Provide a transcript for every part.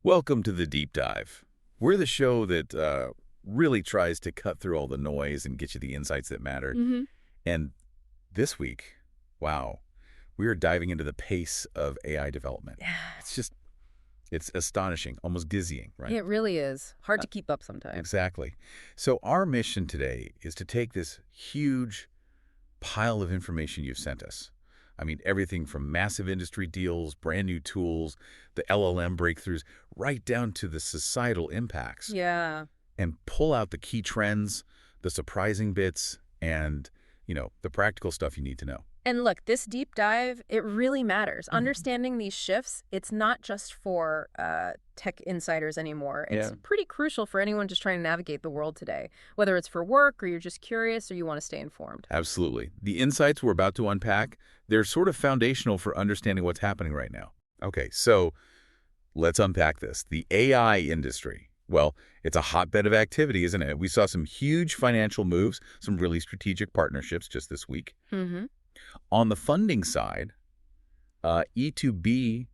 Welcome to the Deep Dive. We're the show that really tries to cut through all the noise and get you the insights that matter. And this week, wow, we are diving into the pace of AI development. It's astonishing, almost dizzying, right? It really is. Hard to keep up sometimes. Exactly. So our mission today is to take this huge pile of information you've sent us. I mean, everything from massive industry deals, brand new tools, the LLM breakthroughs, right down to the societal impacts. Yeah. And pull out the key trends, the surprising bits, and, the practical stuff you need to know. And look, this deep dive, it really matters. Understanding these shifts, it's not just for tech insiders anymore. It's pretty crucial for anyone just trying to navigate the world today, whether it's for work or you're just curious or you want to stay informed. Absolutely. The insights we're about to unpack, they're sort of foundational for understanding what's happening right now. Okay, so let's unpack this. The AI industry. Well, it's a hotbed of activity, isn't it? We saw some huge financial moves, some really strategic partnerships just this week. On the funding side, E2B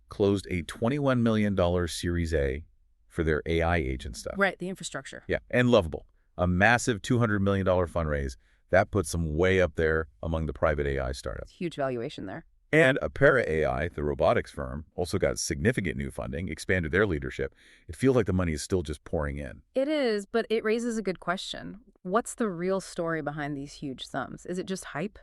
closed a $21 million Series A for their AI agent stuff. Right, the infrastructure. Yeah, and Lovable, a massive $200 million fundraise. That puts them way up there among the private AI startups. Huge valuation there. And Apera AI, the robotics firm, also got significant new funding, expanded their leadership. It feels like the money is still just pouring in. It is, but it raises a good question. What's the real story behind these huge sums? Is it just hype?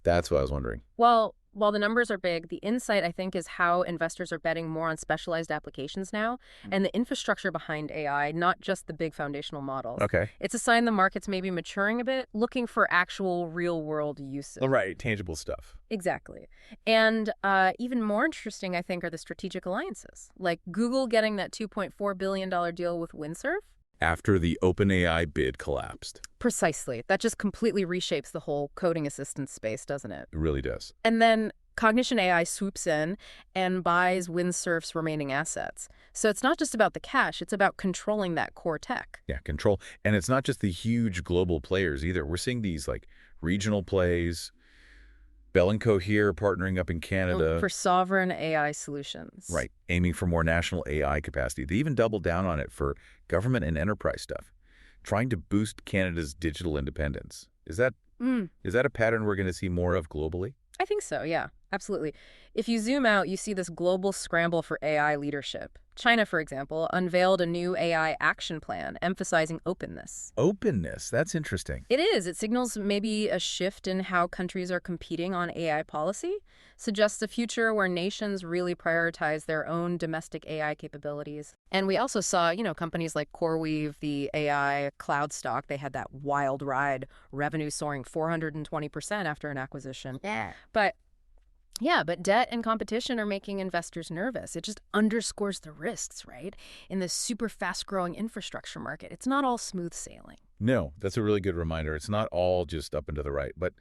That's what I was wondering. Well, while the numbers are big, the insight, I think, is how investors are betting more on specialized applications now and the infrastructure behind AI, not just the big foundational models. Okay. It's a sign the market's maybe maturing a bit, looking for actual real-world uses. Right, tangible stuff. Exactly. And even more interesting, I think, are the strategic alliances, like Google getting that $2.4 billion deal with Windsurf. After the OpenAI bid collapsed. Precisely. That just completely reshapes the whole coding assistance space, doesn't it? It really does. And then Cognition AI swoops in and buys Windsurf's remaining assets. So it's not just about the cash, it's about controlling that core tech. Yeah, control. And it's not just the huge global players either. We're seeing these regional plays, Bell and Cohere partnering up in Canada. For sovereign AI solutions. Right, aiming for more national AI capacity. They even doubled down on it for government and enterprise stuff, trying to boost Canada's digital independence. Is that a pattern we're going to see more of globally? I think so, yeah, absolutely. If you zoom out, you see this global scramble for AI leadership. China, for example, unveiled a new AI action plan emphasizing openness. Openness? That's interesting. It is. It signals maybe a shift in how countries are competing on AI policy, suggests a future where nations really prioritize their own domestic AI capabilities. And we also saw, companies like CoreWeave, the AI cloud stock, they had that wild ride, revenue soaring 420% after an acquisition. But debt and competition are making investors nervous. It just underscores the risks, right? In this super fast-growing infrastructure market, it's not all smooth sailing. No, that's a really good reminder. It's not all just up and to the right. But,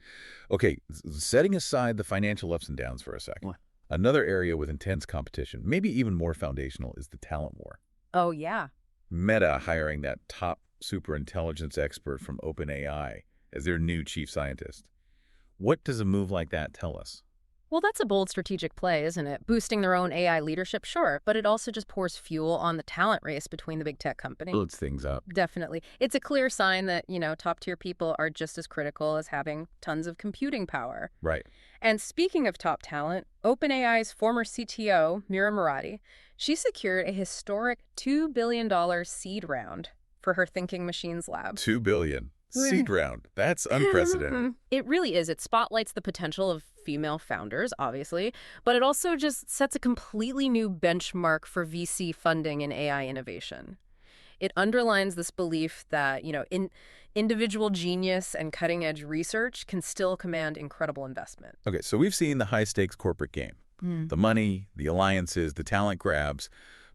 okay, setting aside the financial ups and downs for a second, another area with intense competition, maybe even more foundational, is the talent war. Oh, yeah. Meta hiring that top superintelligence expert from OpenAI as their new chief scientist. What does a move like that tell us? Well, that's a bold strategic play, isn't it? Boosting their own AI leadership, sure, but it also just pours fuel on the talent race between the big tech companies. Builds things up. Definitely. It's a clear sign that, top-tier people are just as critical as having tons of computing power. Right. And speaking of top talent, OpenAI's former CTO, Mira Murati, she secured a historic $2 billion seed round for her Thinking Machines lab. $2 billion. Seed round. That's unprecedented. It really is. It spotlights the potential of female founders, obviously, but it also just sets a completely new benchmark for VC funding in AI innovation. It underlines this belief that, individual genius and cutting-edge research can still command incredible investment. Okay, so we've seen the high-stakes corporate game. The money, the alliances, the talent grabs.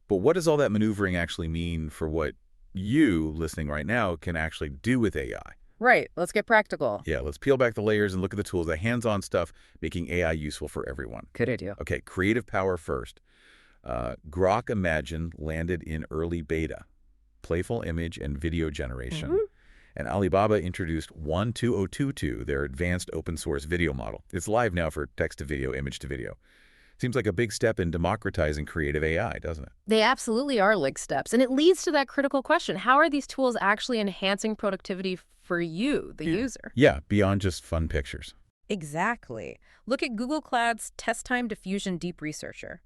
But what does all that maneuvering actually mean for what you, listening right now, can actually do with AI? Right. Let's get practical. Yeah, let's peel back the layers and look at the tools, the hands-on stuff, making AI useful for everyone. Good idea. Okay, creative power first. Grok Imagine landed in early beta, playful image and video generation. And Alibaba introduced Wan2.2, their advanced open-source video model. It's live now for text-to-video, image-to-video. Seems like a big step in democratizing creative AI, doesn't it? They absolutely are leg steps. And it leads to that critical question. How are these tools actually enhancing productivity for you, the user? Yeah, beyond just fun pictures. Exactly. Look at Google Cloud's Test-Time Diffusion Deep Researcher.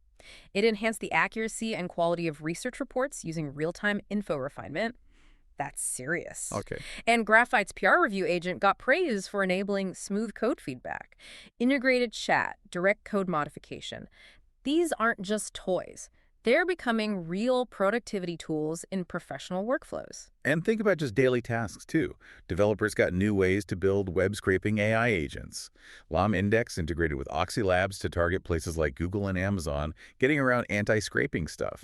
It enhanced the accuracy and quality of research reports using real-time info refinement. That's serious. Okay. And Graphite's PR review agent got praise for enabling smooth code feedback, integrated chat, direct code modification. These aren't just toys. They're becoming real productivity tools in professional workflows. And think about just daily tasks, too. Developers got new ways to build web-scraping AI agents. LlamaIndex integrated with Oxylabs to target places like Google and Amazon, getting around anti-scraping stuff.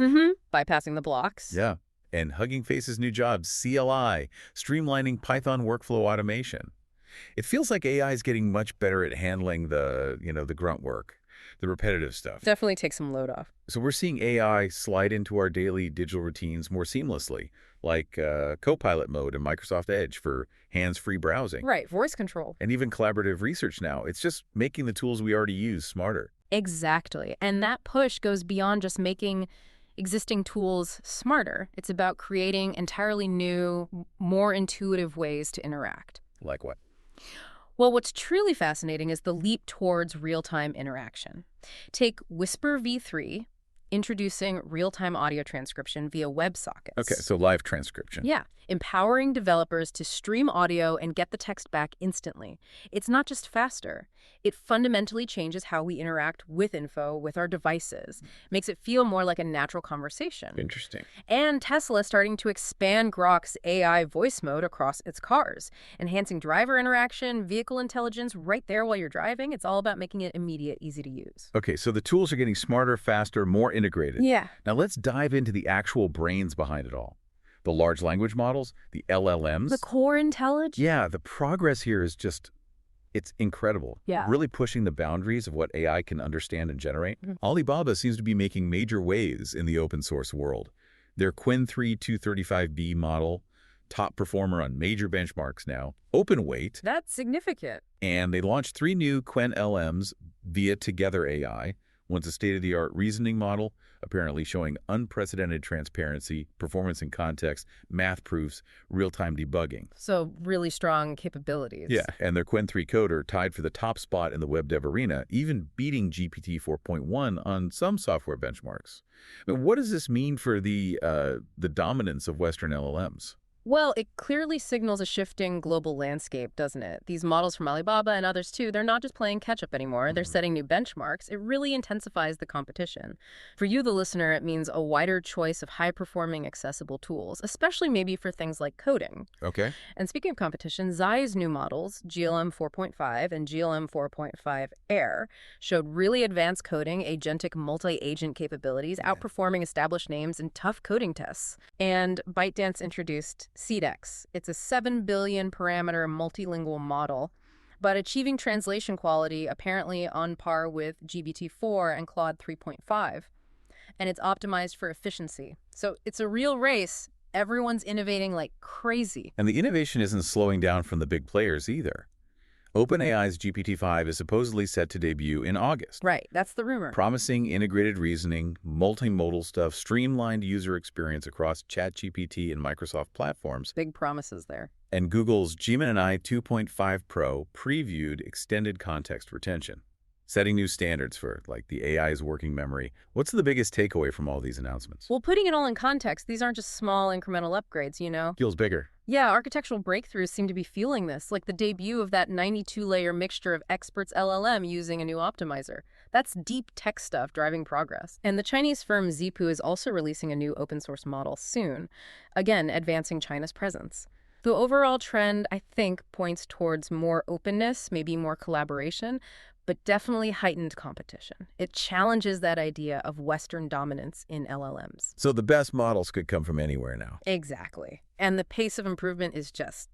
Bypassing the blocks. Yeah. And Hugging Face's new job, CLI, streamlining Python workflow automation. It feels like AI is getting much better at handling the grunt work, the repetitive stuff. Definitely take some load off. So we're seeing AI slide into our daily digital routines more seamlessly, like Copilot Mode and Microsoft Edge for hands-free browsing. Right, voice control. And even collaborative research now. It's just making the tools we already use smarter. Exactly. And that push goes beyond just making existing tools smarter. It's about creating entirely new, more intuitive ways to interact. Like what? Well, what's truly fascinating is the leap towards real-time interaction. Take Whisper v3, introducing real-time audio transcription via WebSockets. Okay, so live transcription. Yeah, empowering developers to stream audio and get the text back instantly. It's not just faster. It fundamentally changes how we interact with info with our devices, makes it feel more like a natural conversation. Interesting. And Tesla starting to expand Grok's AI voice mode across its cars, enhancing driver interaction, vehicle intelligence right there while you're driving. It's all about making it immediate, easy to use. Okay, so the tools are getting smarter, faster, more integrated. Yeah. Now let's dive into the actual brains behind it all. The large language models, the LLMs. The core intelligence? Yeah, the progress here is just, it's incredible. Yeah. Really pushing the boundaries of what AI can understand and generate. Alibaba seems to be making major waves in the open source world. Their Qwen 3 235B model, top performer on major benchmarks now, open weight, That's significant. and they launched 3 new Qwen LMs via Together AI. One's a state-of-the-art reasoning model, apparently showing unprecedented transparency, performance in context, math proofs, real-time debugging. So really strong capabilities. Yeah, and their Qwen 3 coder tied for the top spot in the web dev arena, even beating GPT 4.1 on some software benchmarks. I mean, what does this mean for the dominance of Western LLMs? Well, it clearly signals a shifting global landscape, doesn't it? These models from Alibaba and others too, they're not just playing catch-up anymore. They're setting new benchmarks. It really intensifies the competition. For you, the listener, it means a wider choice of high-performing, accessible tools, especially maybe for things like coding. Okay. And speaking of competition, Zai's new models, GLM 4.5 and GLM 4.5 Air, showed really advanced coding, agentic multi-agent capabilities, outperforming established names in tough coding tests. And ByteDance introduced CDEX. It's a 7 billion parameter multilingual model, but achieving translation quality apparently on par with GPT-4 and Claude 3.5. And it's optimized for efficiency. So it's a real race. Everyone's innovating like crazy. And the innovation isn't slowing down from the big players either. OpenAI's GPT-5 is supposedly set to debut in August. Right, that's the rumor. Promising integrated reasoning, multimodal stuff, streamlined user experience across ChatGPT and Microsoft platforms. Big promises there. And Google's Gemini 2.5 Pro previewed extended context retention, setting new standards for, like, the AI's working memory. What's the biggest takeaway from all these announcements? Well, putting it all in context, these aren't just small incremental upgrades, you know? Feels bigger. Yeah, architectural breakthroughs seem to be fueling this, like the debut of that 92-layer mixture of experts LLM using a new optimizer. That's deep tech stuff driving progress. And the Chinese firm Zhipu is also releasing a new open-source model soon, again, advancing China's presence. The overall trend, I think, points towards more openness, maybe more collaboration, but definitely heightened competition. It challenges that idea of Western dominance in LLMs. So the best models could come from anywhere now. Exactly. And the pace of improvement is just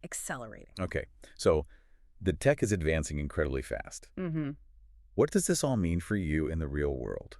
accelerating. Okay, so the tech is advancing incredibly fast. What does this all mean for you in the real world?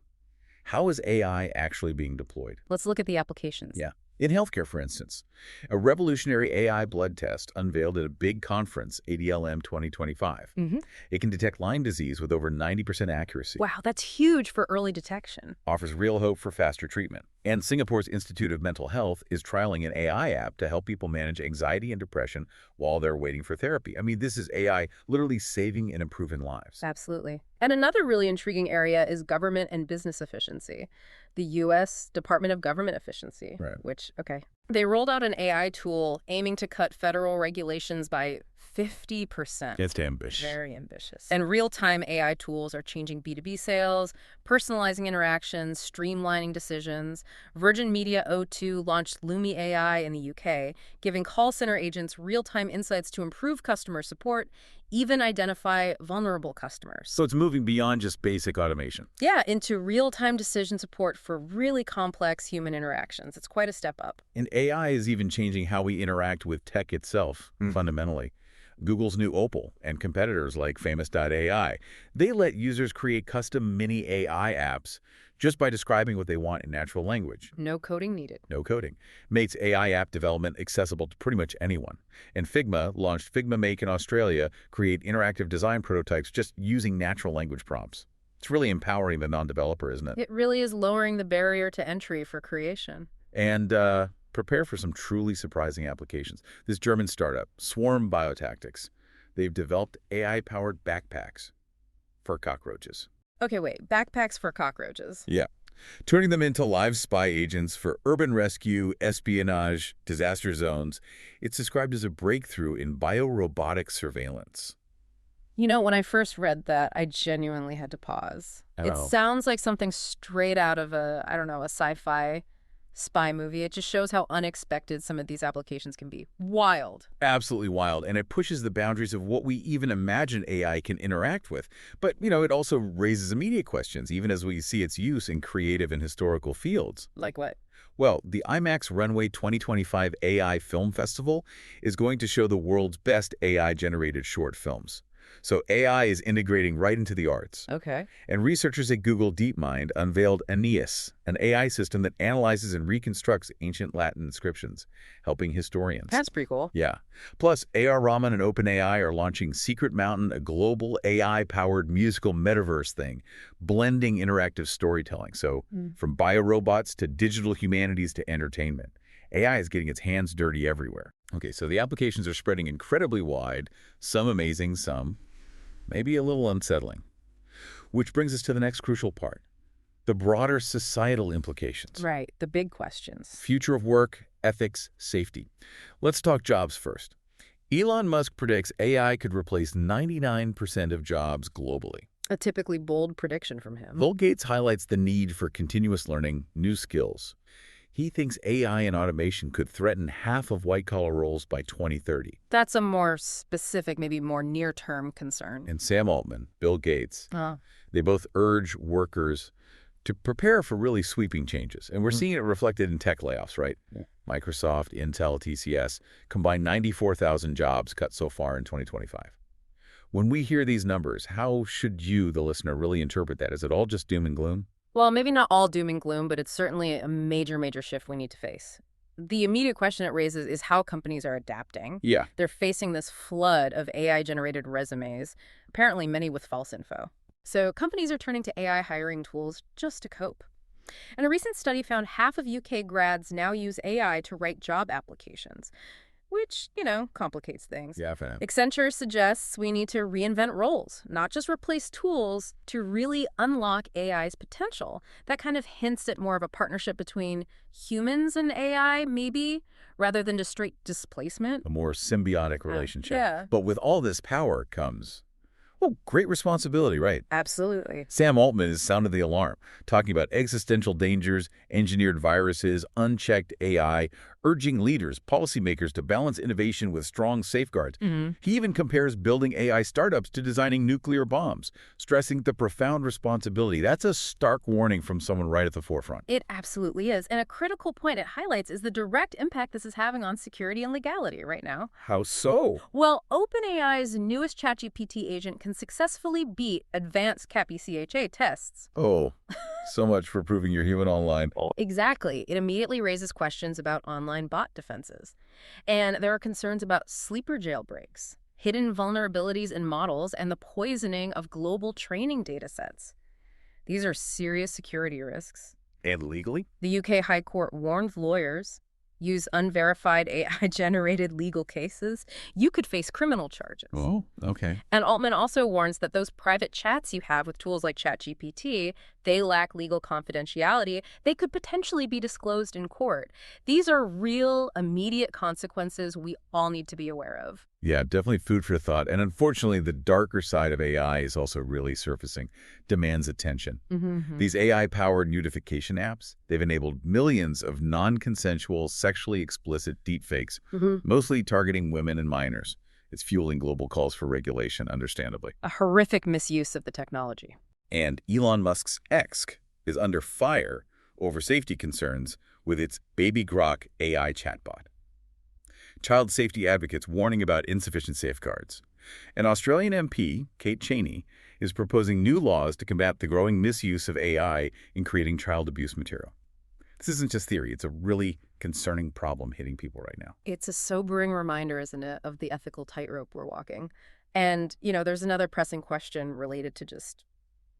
How is AI actually being deployed? Let's look at the applications. Yeah. In healthcare, for instance, a revolutionary AI blood test unveiled at a big conference, ADLM 2025. Hmm. It can detect Lyme disease with over 90% accuracy. Wow, that's huge for early detection. Offers real hope for faster treatment. And Singapore's Institute of Mental Health is trialing an AI app to help people manage anxiety and depression while they're waiting for therapy. I mean, this is AI literally saving and improving lives. Absolutely. And another really intriguing area is government and business efficiency. The U.S. Department of Government Efficiency, Right. which, okay. They rolled out an AI tool aiming to cut federal regulations by 50%. It's ambitious. Very ambitious. And real-time AI tools are changing B2B sales, personalizing interactions, streamlining decisions. Virgin Media O2 launched Lumi AI in the UK, giving call center agents real-time insights to improve customer support, even identify vulnerable customers. So it's moving beyond just basic automation. Yeah, into real-time decision support for really complex human interactions. It's quite a step up. And AI is even changing how we interact with tech itself, fundamentally. Google's new Opal and competitors like Famous.ai, they let users create custom mini AI apps just by describing what they want in natural language. No coding needed. No coding. Makes AI app development accessible to pretty much anyone. And Figma launched Figma Make in Australia, create interactive design prototypes just using natural language prompts. It's really empowering the non-developer, isn't it? It really is lowering the barrier to entry for creation. And prepare for some truly surprising applications. This German startup, Swarm Biotactics, they've developed AI-powered backpacks for cockroaches. Okay, wait. Backpacks for cockroaches. Yeah. Turning them into live spy agents for urban rescue, espionage, disaster zones. It's described as a breakthrough in biorobotic surveillance. You know, when I first read that, I genuinely had to pause. It Oh. sounds like something straight out of a sci-fi spy movie. It just shows how unexpected some of these applications can be. Wild. Absolutely wild, and it pushes the boundaries of what we even imagine AI can interact with. But, it also raises immediate questions, even as we see its use in creative and historical fields. Like what? Well, the IMAX Runway 2025 AI Film Festival is going to show the world's best AI-generated short films. So AI is integrating right into the arts. Okay. And researchers at Google DeepMind unveiled Aeneas, an AI system that analyzes and reconstructs ancient Latin inscriptions, helping historians. That's pretty cool. Yeah. Plus, AR Rahman and OpenAI are launching Secret Mountain, a global AI-powered musical metaverse thing, blending interactive storytelling. So from biorobots to digital humanities to entertainment. AI is getting its hands dirty everywhere. Okay, so the applications are spreading incredibly wide, some amazing, some maybe a little unsettling. Which brings us to the next crucial part, the broader societal implications. Right, the big questions. Future of work, ethics, safety. Let's talk jobs first. Elon Musk predicts AI could replace 99% of jobs globally. A typically bold prediction from him. Bill Gates highlights the need for continuous learning, new skills. He thinks AI and automation could threaten half of white-collar roles by 2030. That's a more specific, maybe more near-term concern. And Sam Altman, Bill Gates, they both urge workers to prepare for really sweeping changes. And we're seeing it reflected in tech layoffs, right? Yeah. Microsoft, Intel, TCS, combined 94,000 jobs cut so far in 2025. When we hear these numbers, how should you, the listener, really interpret that? Is it all just doom and gloom? Well, maybe not all doom and gloom, but it's certainly a major, major shift we need to face. The immediate question it raises is how companies are adapting. Yeah. They're facing this flood of AI-generated resumes, apparently many with false info. So companies are turning to AI hiring tools just to cope. And a recent study found half of UK grads now use AI to write job applications, which, complicates things. Yeah, for now. Accenture suggests we need to reinvent roles, not just replace tools, to really unlock AI's potential. That kind of hints at more of a partnership between humans and AI, maybe, rather than just straight displacement. A more symbiotic relationship. Yeah. But with all this power comes, great responsibility, right? Absolutely. Sam Altman has sounded the alarm, talking about existential dangers, engineered viruses, unchecked AI, urging leaders, policymakers to balance innovation with strong safeguards. He even compares building AI startups to designing nuclear bombs, stressing the profound responsibility. That's a stark warning from someone right at the forefront. It absolutely is. And a critical point it highlights is the direct impact this is having on security and legality right now. How so? Well, OpenAI's newest ChatGPT agent can can successfully beat advanced CAPI-CHA tests. Oh, so much for proving you're human online. Exactly. It immediately raises questions about online bot defenses. And there are concerns about sleeper jailbreaks, hidden vulnerabilities in models, and the poisoning of global training datasets. These are serious security risks. And legally? The UK High Court warned lawyers, use unverified AI-generated legal cases, you could face criminal charges. Oh, okay. And Altman also warns that those private chats you have with tools like ChatGPT, they lack legal confidentiality. They could potentially be disclosed in court. These are real, immediate consequences we all need to be aware of. Yeah, definitely food for thought. And unfortunately, the darker side of AI is also really surfacing, demands attention. These AI-powered nudification apps, they've enabled millions of non-consensual, sexually explicit deepfakes, mostly targeting women and minors. It's fueling global calls for regulation, understandably. A horrific misuse of the technology. And Elon Musk's X is under fire over safety concerns with its Baby Grok AI chatbot. Child safety advocates warning about insufficient safeguards. An Australian MP, Kate Cheney, is proposing new laws to combat the growing misuse of AI in creating child abuse material. This isn't just theory. It's a really concerning problem hitting people right now. It's a sobering reminder, isn't it, of the ethical tightrope we're walking. And, there's another pressing question related to just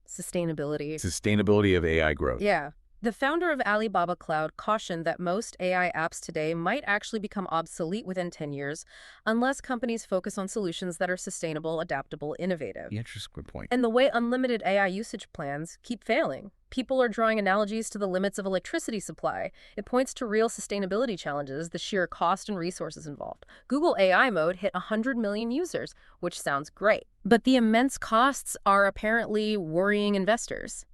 sustainability. Sustainability of AI growth. Yeah. The founder of Alibaba Cloud cautioned that most AI apps today might actually become obsolete within 10 years unless companies focus on solutions that are sustainable, adaptable, innovative. Yeah, interesting, good point. And the way unlimited AI usage plans keep failing. People are drawing analogies to the limits of electricity supply. It points to real sustainability challenges, the sheer cost and resources involved. Google AI Mode hit 100 million users, which sounds great. But the immense costs are apparently worrying investors.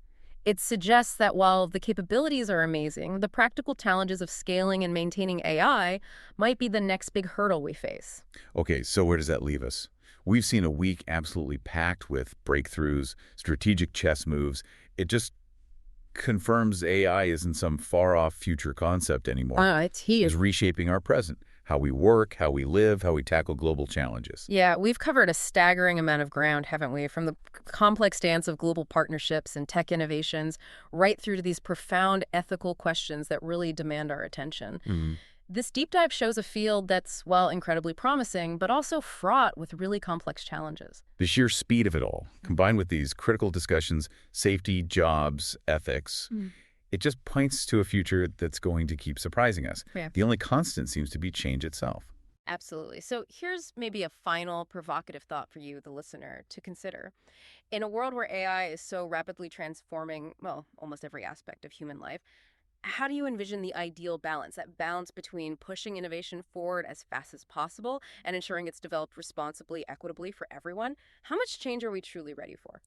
It suggests that while the capabilities are amazing, the practical challenges of scaling and maintaining AI might be the next big hurdle we face. Okay, so where does that leave us? We've seen a week absolutely packed with breakthroughs, strategic chess moves. It just confirms AI isn't some far-off future concept anymore. It's here. It's reshaping our present, how we work, how we live, how we tackle global challenges. Yeah, we've covered a staggering amount of ground, haven't we? From the complex dance of global partnerships and tech innovations right through to these profound ethical questions that really demand our attention. This deep dive shows a field that's, well, incredibly promising, but also fraught with really complex challenges. The sheer speed of it all, combined with these critical discussions, safety, jobs, ethics, it just points to a future that's going to keep surprising us. Yeah. The only constant seems to be change itself. Absolutely. So here's maybe a final provocative thought for you, the listener, to consider. In a world where AI is so rapidly transforming, well, almost every aspect of human life, how do you envision the ideal balance, that balance between pushing innovation forward as fast as possible and ensuring it's developed responsibly, equitably for everyone? How much change are we truly ready for?